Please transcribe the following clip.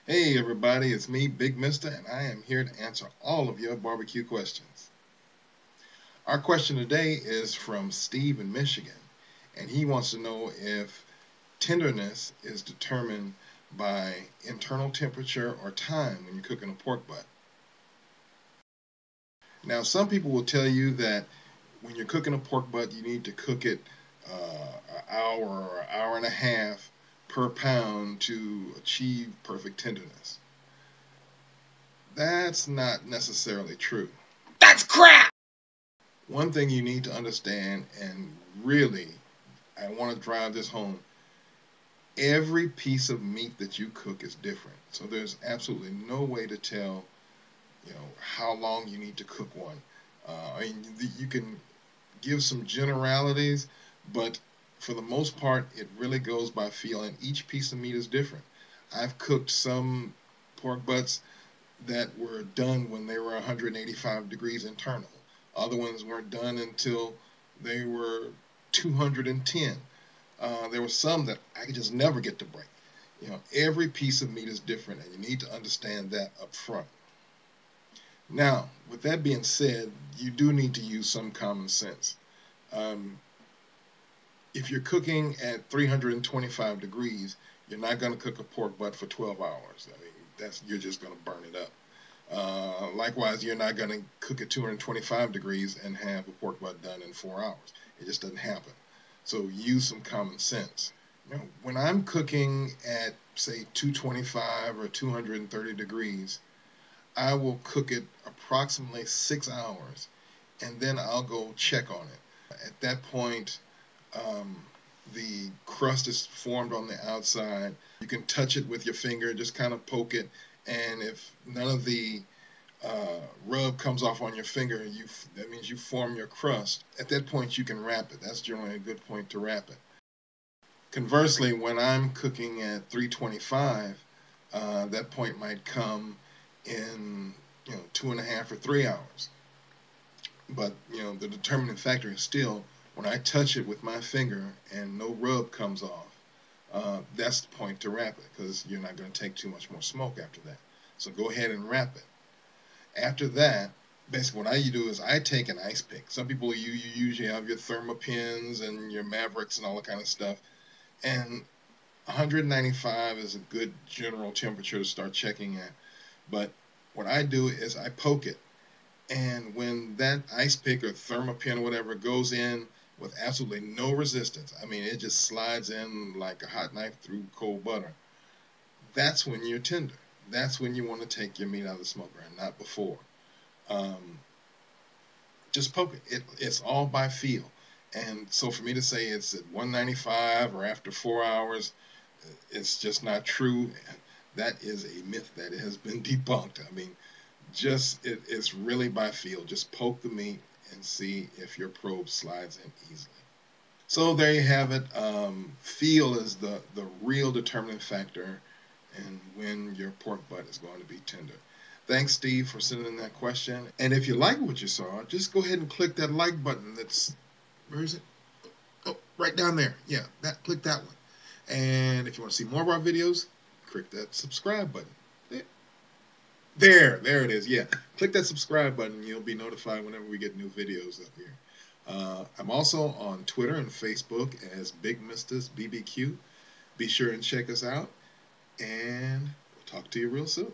Hey everybody, it's me, Bigmista, and I am here to answer all of your barbecue questions. Our question today is from Steve in Michigan, and he wants to know if tenderness is determined by internal temperature or time when you're cooking a pork butt. Now, some people will tell you that when you're cooking a pork butt, you need to cook it an hour or an hour and a half per pound to achieve perfect tenderness. That's not necessarily true. That's crap! One thing you need to understand, and really, I want to drive this home, every piece of meat that you cook is different. So there's absolutely no way to tell, how long you need to cook one. You can give some generalities, but for the most part, it really goes by feel, and each piece of meat is different. I've cooked some pork butts that were done when they were 185 degrees internal. Other ones weren't done until they were 210. There were some that I could just never get to break. Every piece of meat is different, and you need to understand that up front. Now, with that being said, you do need to use some common sense. Um, if you're cooking at 325 degrees, you're not going to cook a pork butt for 12 hours. I mean, you're just going to burn it up. Likewise, you're not going to cook at 225 degrees and have a pork butt done in 4 hours. It just doesn't happen. So use some common sense. When I'm cooking at, say, 225 or 230 degrees, I will cook it approximately 6 hours, and then I'll go check on it. At that point, um, the crust is formed on the outside. You can touch it with your finger, just kind of poke it, and if none of the rub comes off on your finger, that means you form your crust. At that point, you can wrap it. That's generally a good point to wrap it. Conversely, when I'm cooking at 325, that point might come in 2.5 or 3 hours. But the determining factor is still when I touch it with my finger and no rub comes off. That's the point to wrap it, because you're not going to take too much more smoke after that. So go ahead and wrap it. After that, basically what I do is I take an ice pick. Some people, you usually have your Thermopins and your Mavericks and all that kind of stuff. And 195 is a good general temperature to start checking at. But what I do is I poke it. And when that ice pick or Thermopin or whatever goes in with absolutely no resistance, I mean, it just slides in like a hot knife through cold butter, that's when you're tender. That's when you want to take your meat out of the smoker, and not before. Um, just poke it. It's all by feel. And so for me to say it's at 195 or after 4 hours, it's just not true. That is a myth that has been debunked. I mean, it's really by feel. Just poke the meat and see if your probe slides in easily. So there you have it. Feel is the real determining factor in when your pork butt is going to be tender. Thanks, Steve, for sending in that question. And if you like what you saw, just go ahead and click that like button. Where is it? Oh, right down there. Yeah, click that one. And if you want to see more of our videos, click that subscribe button. There it is. Yeah, click that subscribe button. You'll be notified whenever we get new videos up here. I'm also on Twitter and Facebook as Bigmista's BBQ. Be sure and check us out, and we'll talk to you real soon.